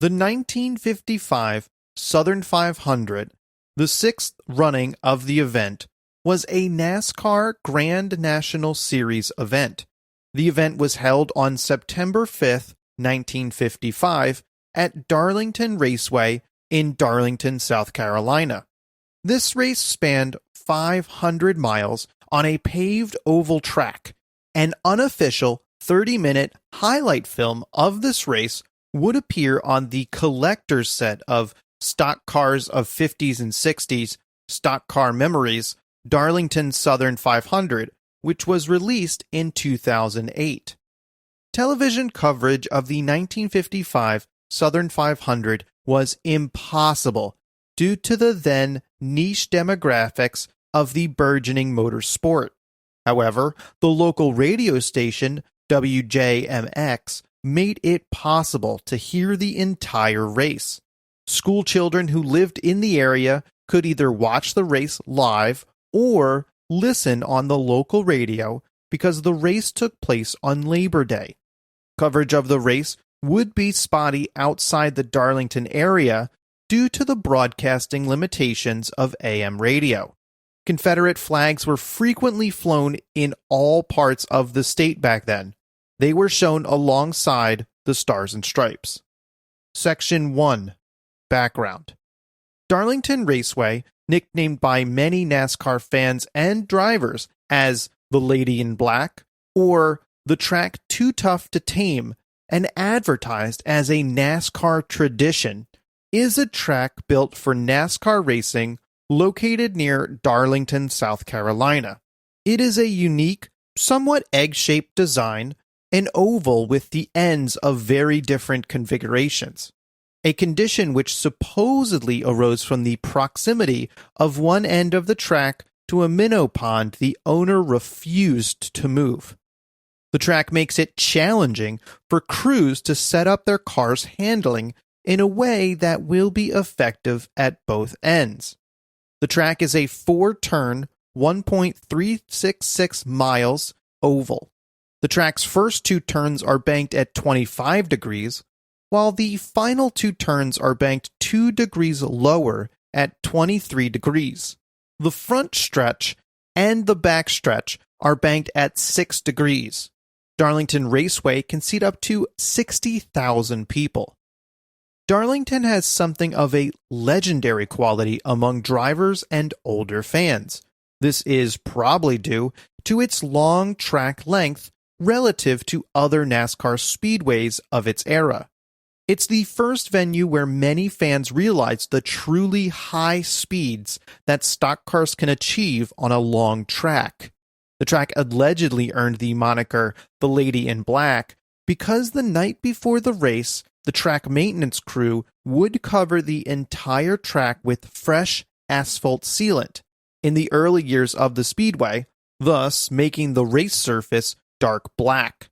The 1955 Southern 500, the sixth running of the event, was a NASCAR Grand National Series event. The event was held on September 5, 1955, at Darlington Raceway in Darlington, South Carolina. This race spanned 500 miles on a paved oval track. An unofficial 30-minute highlight film of this race would appear on the collector's set of Stock Cars of 50s and 60s, Stock Car Memories, Darlington-Southern 500, which was released in 2008. Television coverage of the 1955 Southern 500 was impossible due to the then niche demographics of the burgeoning motorsport. However, the local radio station, WJMX, made it possible to hear the entire race. School children who lived in the area could either watch the race live or listen on the local radio because the race took place on Labor Day. Coverage of the race would be spotty outside the Darlington area due to the broadcasting limitations of AM radio. Confederate flags were frequently flown in all parts of the state back then. They were shown alongside the Stars and Stripes. Section 1. Background. Darlington Raceway, nicknamed by many NASCAR fans and drivers as the Lady in Black or the track Too Tough to Tame, and advertised as a NASCAR tradition, is a track built for NASCAR racing located near Darlington, South Carolina. It is a unique, somewhat egg-shaped design, an oval with the ends of very different configurations, a condition which supposedly arose from the proximity of one end of the track to a minnow pond the owner refused to move. The track makes it challenging for crews to set up their car's handling in a way that will be effective at both ends. The track is a 4-turn, 1.366 miles oval. The track's first 2 turns are banked at 25 degrees, while the final 2 turns are banked 2 degrees lower at 23 degrees. The front stretch and the back stretch are banked at 6 degrees. Darlington Raceway can seat up to 60,000 people. Darlington has something of a legendary quality among drivers and older fans. This is probably due to its long track length relative to other NASCAR speedways of its era. It's the first venue where many fans realized the truly high speeds that stock cars can achieve on a long track. The track allegedly earned the moniker the Lady in Black because the night before the race, the track maintenance crew would cover the entire track with fresh asphalt sealant in the early years of the speedway, thus making the race surface dark black.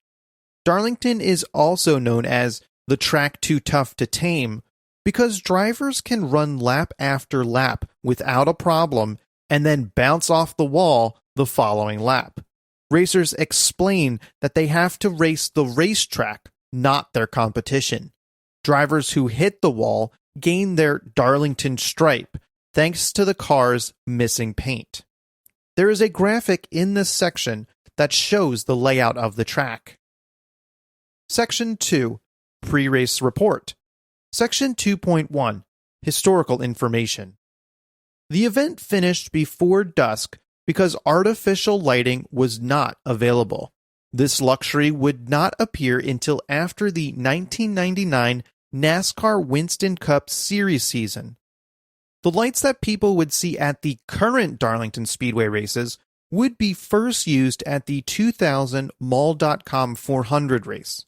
Darlington is also known as the track Too Tough to Tame because drivers can run lap after lap without a problem and then bounce off the wall the following lap. Racers explain that they have to race the racetrack, not their competition. Drivers who hit the wall gain their Darlington stripe thanks to the car's missing paint. There is a graphic in this section that shows the layout of the track. Section 2. Pre-race report. Section 2.1. Historical information. The event finished before dusk because artificial lighting was not available. This luxury would not appear until after the 1999 NASCAR Winston Cup Series season. The lights that people would see at the current Darlington Speedway races would be first used at the 2000 Mall.com 400 race.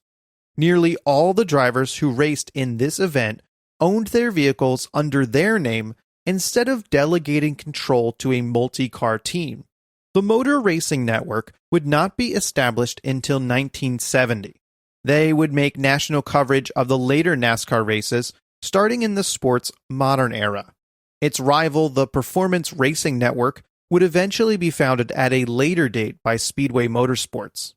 Nearly all the drivers who raced in this event owned their vehicles under their name instead of delegating control to a multi-car team. The Motor Racing Network would not be established until 1970. They would make national coverage of the later NASCAR races, starting in the sport's modern era. Its rival, the Performance Racing Network, would eventually be founded at a later date by Speedway Motorsports.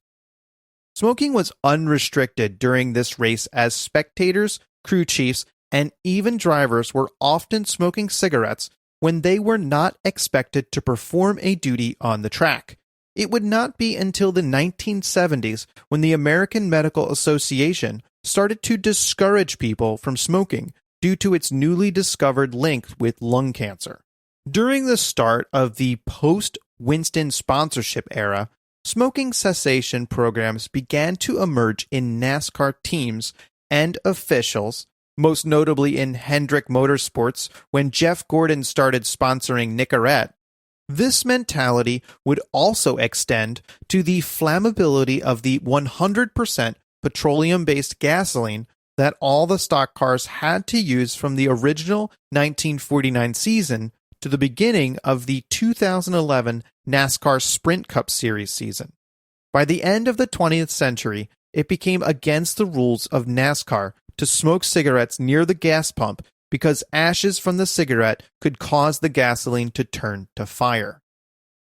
Smoking was unrestricted during this race as spectators, crew chiefs, and even drivers were often smoking cigarettes when they were not expected to perform a duty on the track. It would not be until the 1970s when the American Medical Association started to discourage people from smoking due to its newly discovered link with lung cancer. During the start of the post-Winston sponsorship era, smoking cessation programs began to emerge in NASCAR teams and officials, most notably in Hendrick Motorsports when Jeff Gordon started sponsoring Nicorette. This mentality would also extend to the flammability of the 100% petroleum-based gasoline that all the stock cars had to use from the original 1949 season to the beginning of the 2011 NASCAR Sprint Cup Series season. By the end of the 20th century, it became against the rules of NASCAR to smoke cigarettes near the gas pump because ashes from the cigarette could cause the gasoline to turn to fire.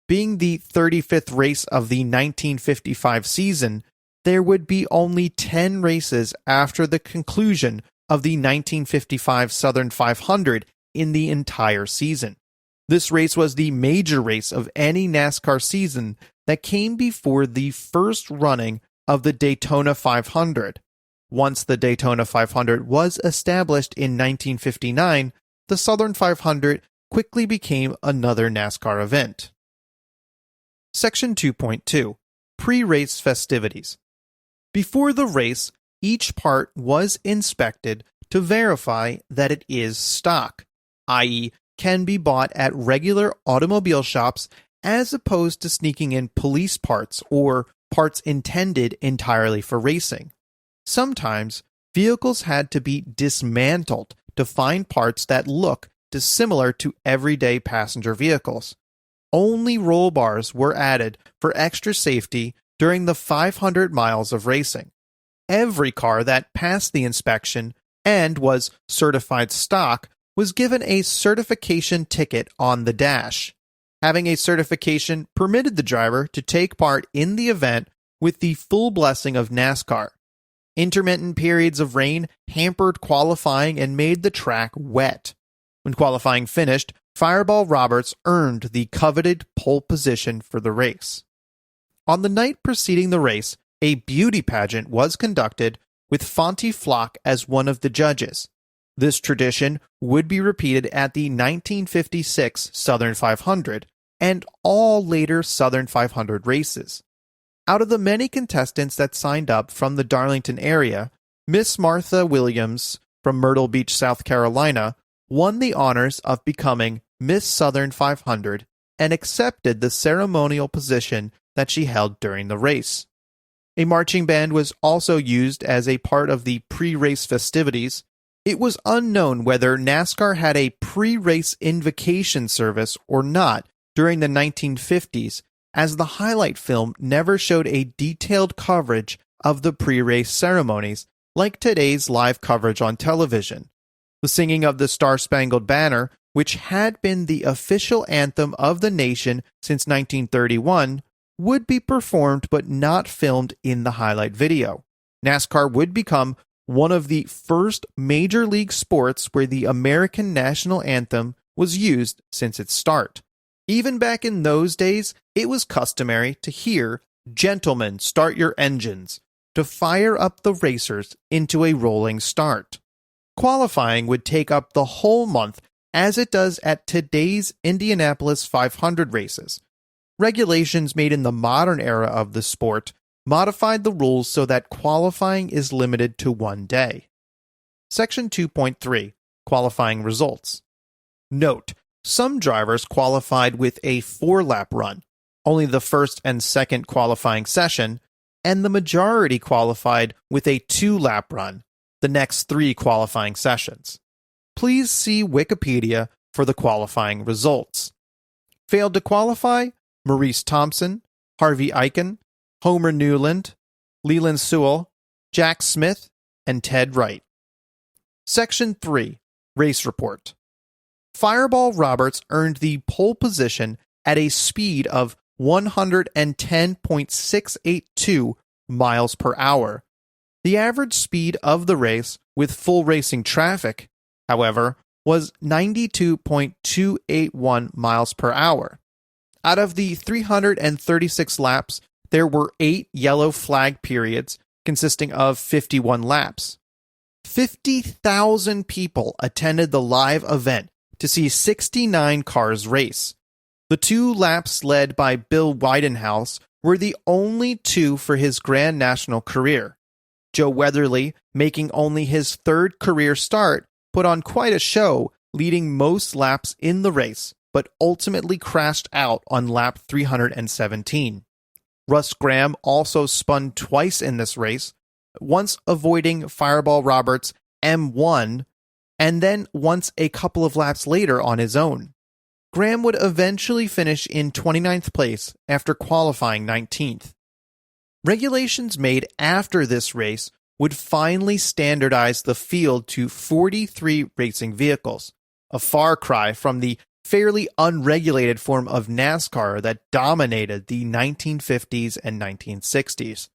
Being the 35th race of the 1955 season, there would be only 10 races after the conclusion of the 1955 Southern 500 in the entire season. This race was the major race of any NASCAR season that came before the first running of the Daytona 500. Once the Daytona 500 was established in 1959, the Southern 500 quickly became another NASCAR event. Section 2.2. Pre-race festivities. Before the race, each part was inspected to verify that it is stock, i.e., can be bought at regular automobile shops as opposed to sneaking in police parts or parts intended entirely for racing. Sometimes, vehicles had to be dismantled to find parts that look dissimilar to everyday passenger vehicles. Only roll bars were added for extra safety during the 500 miles of racing. Every car that passed the inspection and was certified stock was given a certification ticket on the dash. Having a certification permitted the driver to take part in the event with the full blessing of NASCAR. Intermittent periods of rain hampered qualifying and made the track wet. When qualifying finished, Fireball Roberts earned the coveted pole position for the race. On the night preceding the race, a beauty pageant was conducted with Fonty Flock as one of the judges. This tradition would be repeated at the 1956 Southern 500 and all later Southern 500 races. Out of the many contestants that signed up from the Darlington area, Miss Martha Williams from Myrtle Beach, South Carolina, won the honors of becoming Miss Southern 500 and accepted the ceremonial position that she held during the race. A marching band was also used as a part of the pre-race festivities. It was unknown whether NASCAR had a pre-race invocation service or not during the 1950s, as the highlight film never showed a detailed coverage of the pre-race ceremonies like today's live coverage on television. The singing of the Star-Spangled Banner, which had been the official anthem of the nation since 1931, would be performed but not filmed in the highlight video. NASCAR would become one of the first major league sports where the American national anthem was used since its start. Even back in those days, it was customary to hear "Gentlemen, start your engines" to fire up the racers into a rolling start. Qualifying would take up the whole month as it does at today's Indianapolis 500 races. Regulations made in the modern era of the sport modified the rules so that qualifying is limited to one day. Section 2.3. Qualifying results. Note, some drivers qualified with a 4-lap run, only the first and second qualifying session, and the majority qualified with a 2-lap run, the next 3 qualifying sessions. Please see Wikipedia for the qualifying results. Failed to qualify: Maurice Thompson, Harvey Eichen, Homer Newland, Leland Sewell, Jack Smith, and Ted Wright. Section 3. Race Report. Fireball Roberts earned the pole position at a speed of 110.682 miles per hour. The average speed of the race, with full racing traffic, however, was 92.281 miles per hour. Out of the 336 laps, there were 8 yellow flag periods consisting of 51 laps. 50,000 people attended the live event to see 69 cars race. The 2 laps led by Bill Widenhouse were the only 2 for his Grand National career. Joe Weatherly, making only his 3rd career start, put on quite a show, leading most laps in the race, but ultimately crashed out on lap 317. Russ Graham also spun twice in this race, once avoiding Fireball Roberts' M1, and then once a couple of laps later on his own. Graham would eventually finish in 29th place after qualifying 19th. Regulations made after this race would finally standardize the field to 43 racing vehicles, a far cry from the fairly unregulated form of NASCAR that dominated the 1950s and 1960s.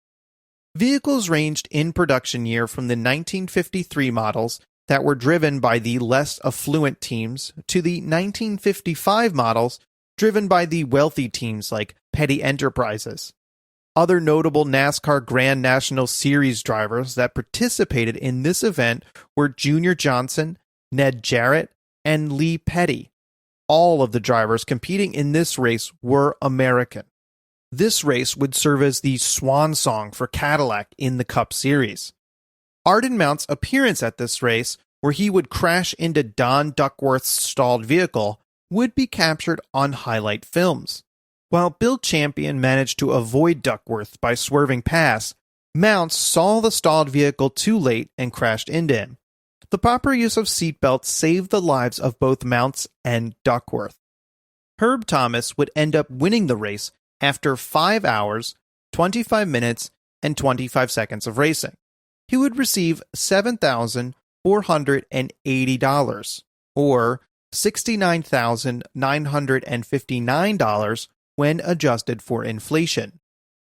Vehicles ranged in production year from the 1953 models that were driven by the less affluent teams to the 1955 models driven by the wealthy teams like Petty Enterprises. Other notable NASCAR Grand National Series drivers that participated in this event were Junior Johnson, Ned Jarrett, and Lee Petty. All of the drivers competing in this race were American. This race would serve as the swan song for Cadillac in the Cup Series. Arden Mount's appearance at this race, where he would crash into Don Duckworth's stalled vehicle, would be captured on highlight films. While Bill Champion managed to avoid Duckworth by swerving past, Mounts saw the stalled vehicle too late and crashed into him. The proper use of seatbelts saved the lives of both Mounts and Duckworth. Herb Thomas would end up winning the race after 5 hours, 25 minutes, and 25 seconds of racing. He would receive $7,480, or $69,959 when adjusted for inflation,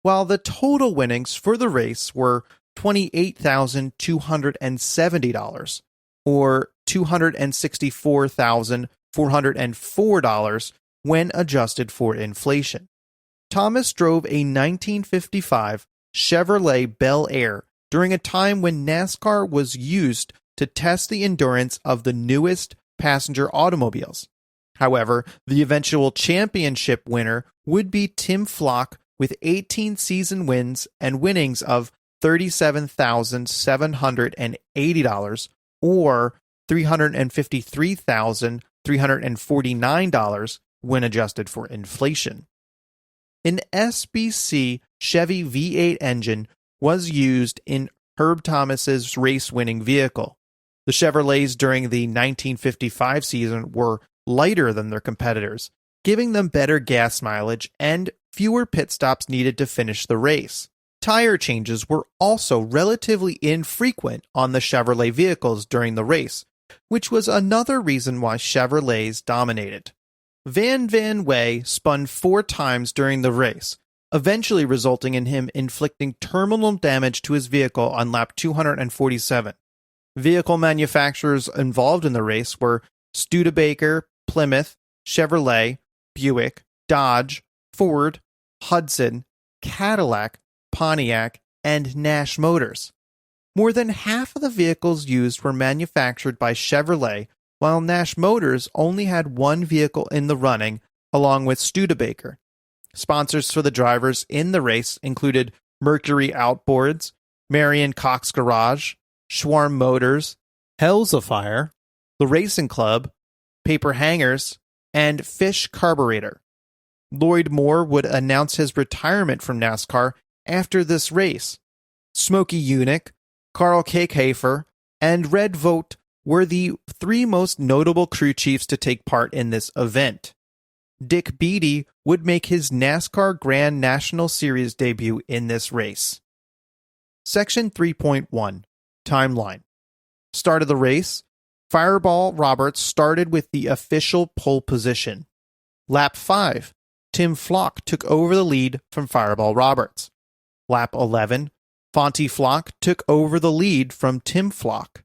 while the total winnings for the race were $28,270, or $264,404 when adjusted for inflation. Thomas drove a 1955 Chevrolet Bel Air during a time when NASCAR was used to test the endurance of the newest passenger automobiles. However, the eventual championship winner would be Tim Flock with 18 season wins and winnings of $37,780, or $353,349 when adjusted for inflation. An SBC Chevy V8 engine was used in Herb Thomas's race-winning vehicle. The Chevrolets during the 1955 season were lighter than their competitors, giving them better gas mileage and fewer pit stops needed to finish the race. Tire changes were also relatively infrequent on the Chevrolet vehicles during the race, which was another reason why Chevrolets dominated. Van Wey spun 4 times during the race, eventually resulting in him inflicting terminal damage to his vehicle on lap 247. Vehicle manufacturers involved in the race were Studebaker, Plymouth, Chevrolet, Buick, Dodge, Ford, Hudson, Cadillac, Pontiac, and Nash Motors. More than half of the vehicles used were manufactured by Chevrolet, while Nash Motors only had 1 vehicle in the running, along with Studebaker. Sponsors for the drivers in the race included Mercury Outboards, Marion Cox Garage, Schwarm Motors, Hell's Afire, the Racing Club, Paper Hangers, and Fish Carburetor. Lloyd Moore would announce his retirement from NASCAR after this race. Smokey Yunick, Carl Kakehafer, and Red Vogt were the 3 most notable crew chiefs to take part in this event. Dick Beatty would make his NASCAR Grand National Series debut in this race. Section 3.1 Timeline. Start of the race. Fireball Roberts started with the official pole position. Lap 5. Tim Flock took over the lead from Fireball Roberts. Lap 11. Fonty Flock took over the lead from Tim Flock.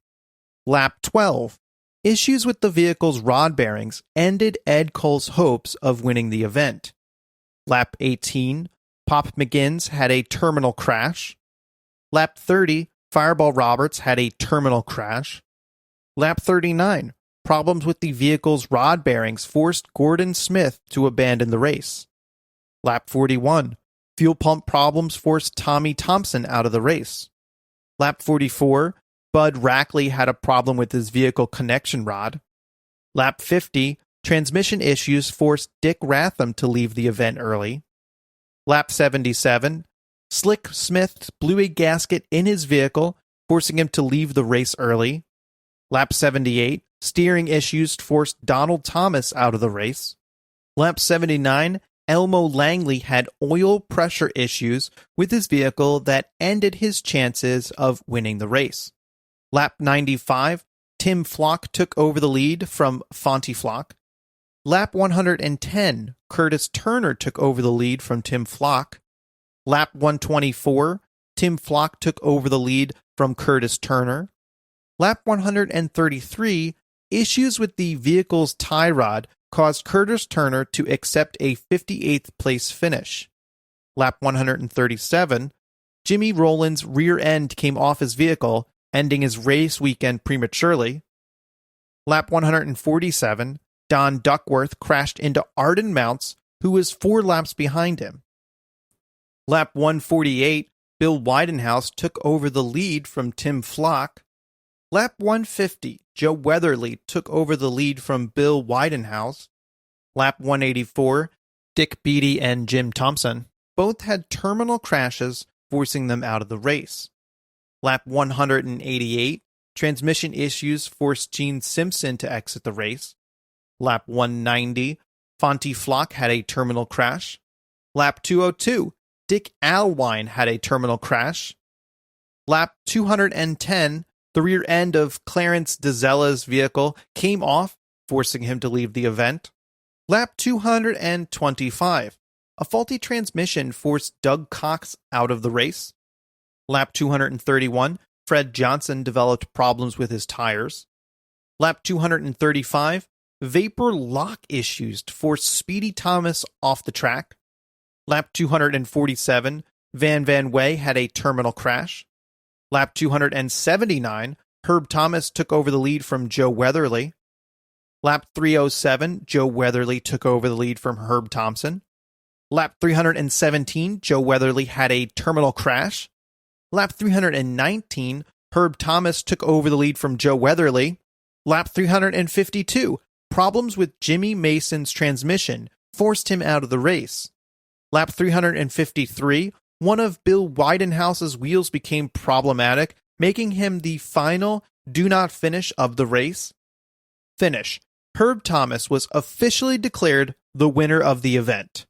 Lap 12. issues with the vehicle's rod bearings ended Ed Cole's hopes of winning the event. Lap 18, Pop McGinnis had a terminal crash. Lap 30, Fireball Roberts had a terminal crash. Lap 39, problems with the vehicle's rod bearings forced Gordon Smith to abandon the race. Lap 41, fuel pump problems forced Tommy Thompson out of the race. Lap 44, Bud Rackley had a problem with his vehicle connection rod. Lap 50, transmission issues forced Dick Ratham to leave the event early. Lap 77, Slick Smith blew a gasket in his vehicle, forcing him to leave the race early. Lap 78, steering issues forced Donald Thomas out of the race. Lap 79, Elmo Langley had oil pressure issues with his vehicle that ended his chances of winning the race. Lap 95, Tim Flock took over the lead from Fonty Flock. Lap 110, Curtis Turner took over the lead from Tim Flock. Lap 124, Tim Flock took over the lead from Curtis Turner. Lap 133, issues with the vehicle's tie rod caused Curtis Turner to accept a 58th place finish. Lap 137, Jimmy Rowland's rear end came off his vehicle, ending his race weekend prematurely. Lap 147, Don Duckworth crashed into Arden Mounts, who was 4 laps behind him. Lap 148, Bill Widenhouse took over the lead from Tim Flock. Lap 150, Joe Weatherly took over the lead from Bill Widenhouse. Lap 184, Dick Beatty and Jim Thompson both had terminal crashes, forcing them out of the race. Lap 188, transmission issues forced Gene Simpson to exit the race. Lap 190, Fonty Flock had a terminal crash. Lap 202, Dick Alwine had a terminal crash. Lap 210, the rear end of Clarence DeZella's vehicle came off, forcing him to leave the event. Lap 225, a faulty transmission forced Doug Cox out of the race. Lap 231, Fred Johnson developed problems with his tires. Lap 235, vapor lock issues forced Speedy Thomas off the track. Lap 247, Van Wey had a terminal crash. Lap 279, Herb Thomas took over the lead from Joe Weatherly. Lap 307, Joe Weatherly took over the lead from Herb Thompson. Lap 317, Joe Weatherly had a terminal crash. Lap 319, Herb Thomas took over the lead from Joe Weatherly. Lap 352, problems with Jimmy Mason's transmission forced him out of the race. Lap 353, one of Bill Widenhouse's wheels became problematic, making him the final do not finish of the race. Finish. Herb Thomas was officially declared the winner of the event.